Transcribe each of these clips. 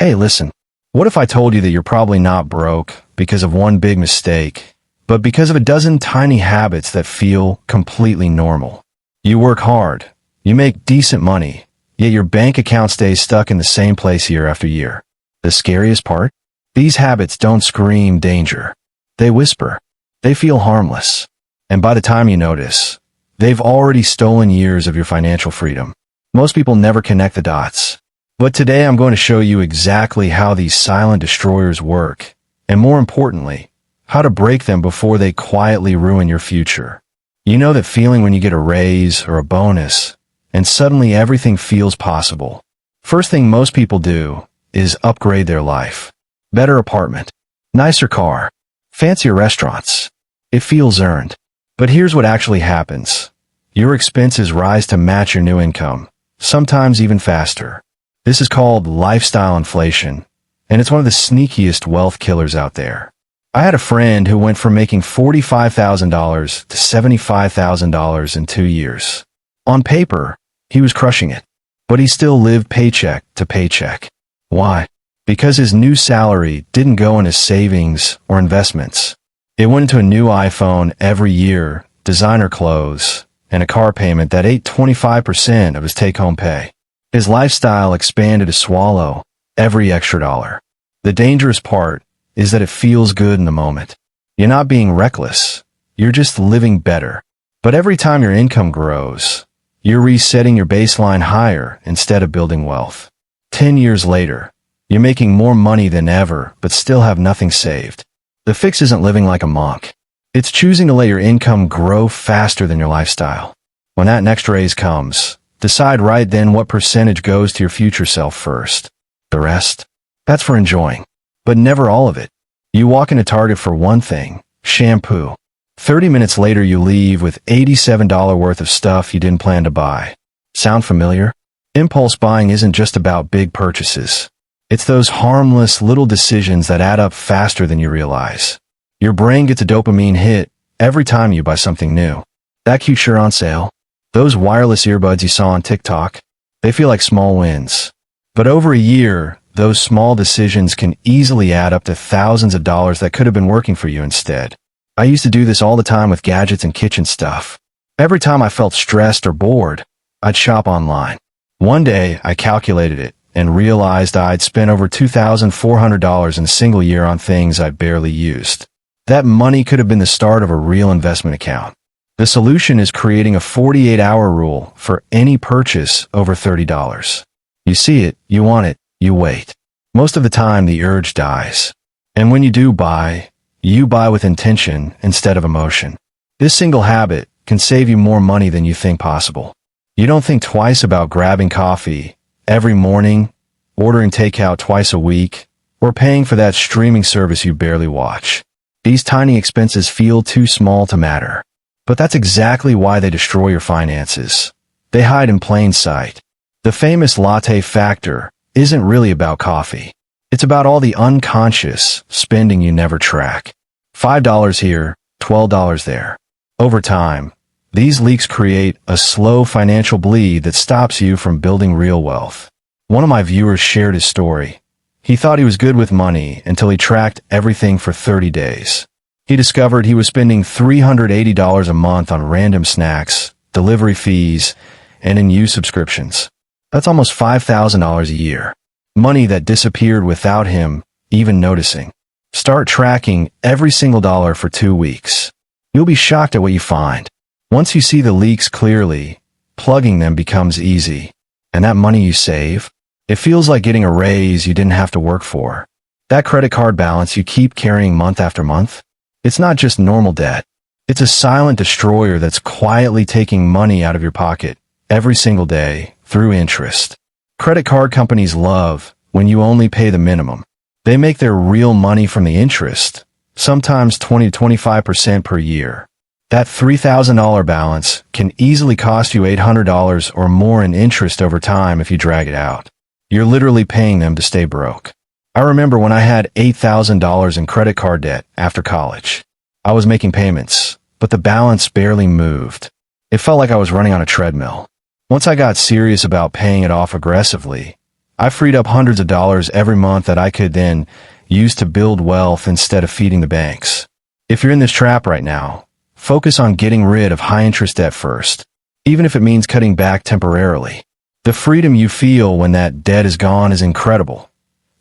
Hey, listen, what if I told you that you're probably not broke because of one big mistake, but because of a dozen tiny habits that feel completely normal? You work hard, you make decent money, yet your bank account stays stuck in the same place year after year. The scariest part? These habits don't scream danger. They whisper. They feel harmless. And by the time you notice, they've already stolen years of your financial freedom. Most people never connect the dots. But today I'm going to show you exactly how these silent destroyers work, and more importantly, how to break them before they quietly ruin your future. You know that feeling when you get a raise or a bonus, and suddenly everything feels possible. First thing most people do is upgrade their life. Better apartment, nicer car, fancier restaurants. It feels earned. But here's what actually happens. Your expenses rise to match your new income, sometimes even faster. This is called lifestyle inflation, and it's one of the sneakiest wealth killers out there. I had a friend who went from making $45,000 to $75,000 in 2 years. On paper, he was crushing it, but he still lived paycheck to paycheck. Why? Because his new salary didn't go into savings or investments. It went into a new iPhone every year, designer clothes, and a car payment that ate 25% of his take-home pay. His lifestyle expanded to swallow every extra dollar. The dangerous part is that it feels good in the moment. You're not being reckless. You're just living better. But every time your income grows, you're resetting your baseline higher instead of building wealth. 10 years later, you're making more money than ever, but still have nothing saved. The fix isn't living like a monk. It's choosing to let your income grow faster than your lifestyle. When that next raise comes, decide right then what percentage goes to your future self first. The rest? That's for enjoying. But never all of it. You walk into Target for one thing, shampoo. 30 minutes later you leave with $87 worth of stuff you didn't plan to buy. Sound familiar? Impulse buying isn't just about big purchases. It's those harmless little decisions that add up faster than you realize. Your brain gets a dopamine hit every time you buy something new. That cute shirt on sale? Those wireless earbuds you saw on TikTok? They feel like small wins. But over a year, those small decisions can easily add up to thousands of dollars that could have been working for you instead. I used to do this all the time with gadgets and kitchen stuff. Every time I felt stressed or bored, I'd shop online. One day, I calculated it and realized I'd spent over $2,400 in a single year on things I barely used. That money could have been the start of a real investment account. The solution is creating a 48-hour rule for any purchase over $30. You see it, you want it, you wait. Most of the time, the urge dies. And when you do buy, you buy with intention instead of emotion. This single habit can save you more money than you think possible. You don't think twice about grabbing coffee every morning, ordering takeout twice a week, or paying for that streaming service you barely watch. These tiny expenses feel too small to matter. But that's exactly why they destroy your finances. They hide in plain sight. The famous latte factor isn't really about coffee. It's about all the unconscious spending you never track. $5 here, $12 there. Over time, these leaks create a slow financial bleed that stops you from building real wealth. One of my viewers shared his story. He thought he was good with money until he tracked everything for 30 days. He discovered he was spending $380 a month on random snacks, delivery fees, and in-use subscriptions. That's almost $5,000 a year. Money that disappeared without him even noticing. Start tracking every single dollar for 2 weeks. You'll be shocked at what you find. Once you see the leaks clearly, plugging them becomes easy. And that money you save, it feels like getting a raise you didn't have to work for. That credit card balance you keep carrying month after month, it's not just normal debt. It's a silent destroyer that's quietly taking money out of your pocket every single day through interest. Credit card companies love when you only pay the minimum. They make their real money from the interest, sometimes 20 to 25% per year. That $3,000 balance can easily cost you $800 or more in interest over time if you drag it out. You're literally paying them to stay broke. I remember when I had $8,000 in credit card debt after college. I was making payments, but the balance barely moved. It felt like I was running on a treadmill. Once I got serious about paying it off aggressively, I freed up hundreds of dollars every month that I could then use to build wealth instead of feeding the banks. If you're in this trap right now, focus on getting rid of high-interest debt first, even if it means cutting back temporarily. The freedom you feel when that debt is gone is incredible,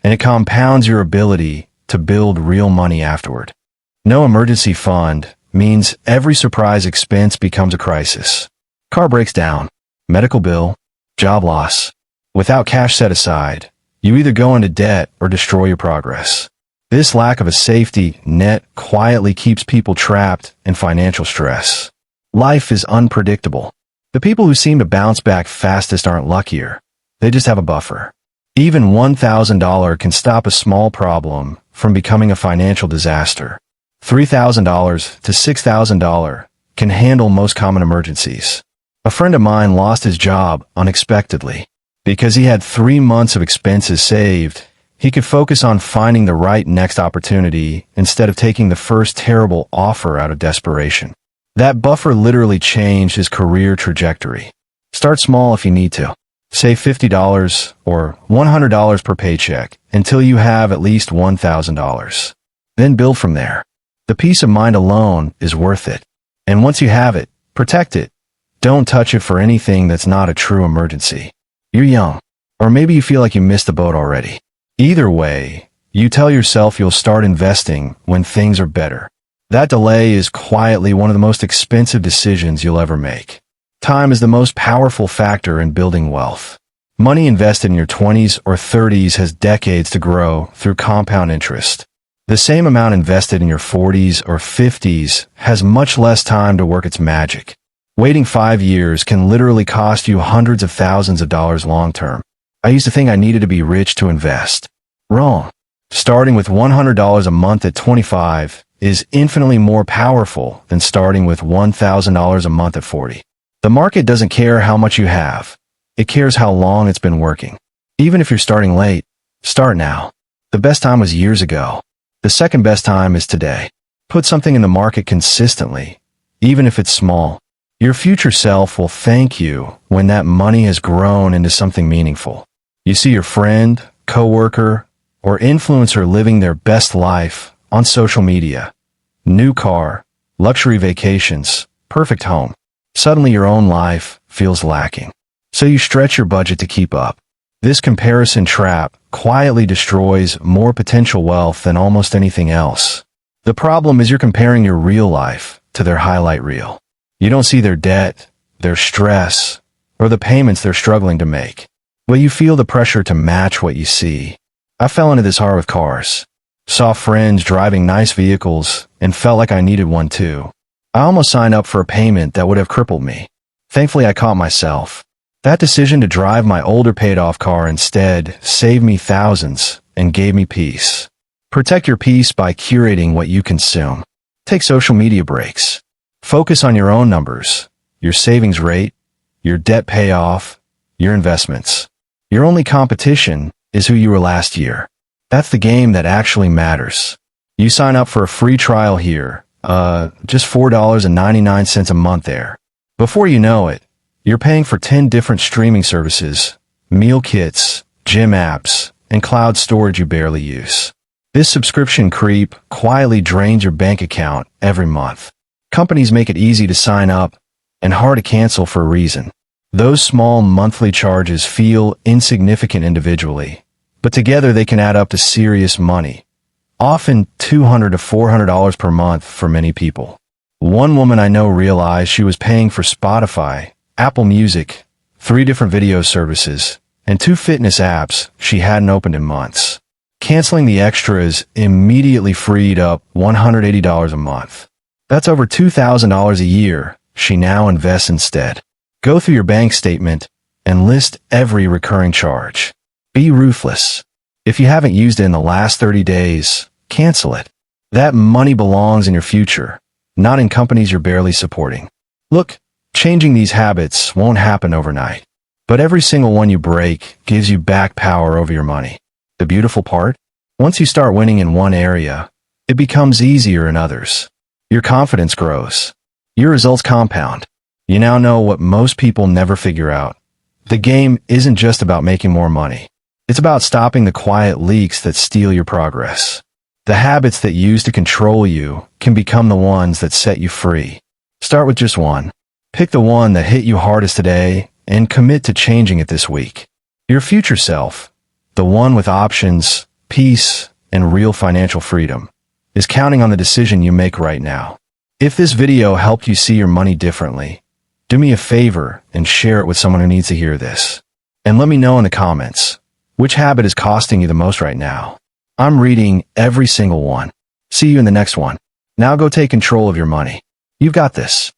and it compounds your ability to build real money afterward. No emergency fund means every surprise expense becomes a crisis. Car breaks down, medical bill, job loss. Without cash set aside, you either go into debt or destroy your progress. This lack of a safety net quietly keeps people trapped in financial stress. Life is unpredictable. The people who seem to bounce back fastest aren't luckier. They just have a buffer. Even $1,000 can stop a small problem from becoming a financial disaster. $3,000 to $6,000 can handle most common emergencies. A friend of mine lost his job unexpectedly. Because he had 3 months of expenses saved, he could focus on finding the right next opportunity instead of taking the first terrible offer out of desperation. That buffer literally changed his career trajectory. Start small if you need to. Save $50 or $100 per paycheck until you have at least $1,000. Then build from there. The peace of mind alone is worth it. And once you have it, protect it. Don't touch it for anything that's not a true emergency. You're young, or maybe you feel like you missed the boat already. Either way, you tell yourself you'll start investing when things are better. That delay is quietly one of the most expensive decisions you'll ever make. Time is the most powerful factor in building wealth. Money invested in your 20s or 30s has decades to grow through compound interest. The same amount invested in your 40s or 50s has much less time to work its magic. Waiting 5 years can literally cost you hundreds of thousands of dollars long term. I used to think I needed to be rich to invest. Wrong. Starting with $100 a month at 25 is infinitely more powerful than starting with $1,000 a month at 40. The market doesn't care how much you have. It cares how long it's been working. Even if you're starting late, start now. The best time was years ago. The second best time is today. Put something in the market consistently, even if it's small. Your future self will thank you when that money has grown into something meaningful. You see your friend, coworker, or influencer living their best life on social media. New car, luxury vacations, perfect home. Suddenly your own life feels lacking. So you stretch your budget to keep up. This comparison trap quietly destroys more potential wealth than almost anything else. The problem is you're comparing your real life to their highlight reel. You don't see their debt, their stress, or the payments they're struggling to make. But you feel the pressure to match what you see. I fell into this hard with cars. Saw friends driving nice vehicles and felt like I needed one too. I almost signed up for a payment that would have crippled me. Thankfully, I caught myself. That decision to drive my older paid-off car instead saved me thousands and gave me peace. Protect your peace by curating what you consume. Take social media breaks. Focus on your own numbers, your savings rate, your debt payoff, your investments. Your only competition is who you were last year. That's the game that actually matters. You sign up for a free trial here, just $4.99 a month there. Before you know it, you're paying for 10 different streaming services, meal kits, gym apps, and cloud storage you barely use. This subscription creep quietly drains your bank account every month. Companies make it easy to sign up and hard to cancel for a reason. Those small monthly charges feel insignificant individually, but together they can add up to serious money, often $200 to $400 per month for many people. One woman I know realized she was paying for Spotify, Apple Music, 3 different video services, and 2 fitness apps she hadn't opened in months. Canceling the extras immediately freed up $180 a month. That's over $2,000 a year she now invests instead. Go through your bank statement and list every recurring charge. Be ruthless. If you haven't used it in the last 30 days, cancel it. That money belongs in your future, not in companies you're barely supporting. Look, changing these habits won't happen overnight, but every single one you break gives you back power over your money. The beautiful part? Once you start winning in one area, it becomes easier in others. Your confidence grows. Your results compound. You now know what most people never figure out. The game isn't just about making more money. It's about stopping the quiet leaks that steal your progress. The habits that used to control you can become the ones that set you free. Start with just one. Pick the one that hit you hardest today and commit to changing it this week. Your future self, the one with options, peace, and real financial freedom, is counting on the decision you make right now. If this video helped you see your money differently, do me a favor and share it with someone who needs to hear this. And let me know in the comments, which habit is costing you the most right now? I'm reading every single one. See you in the next one. Now go take control of your money. You've got this.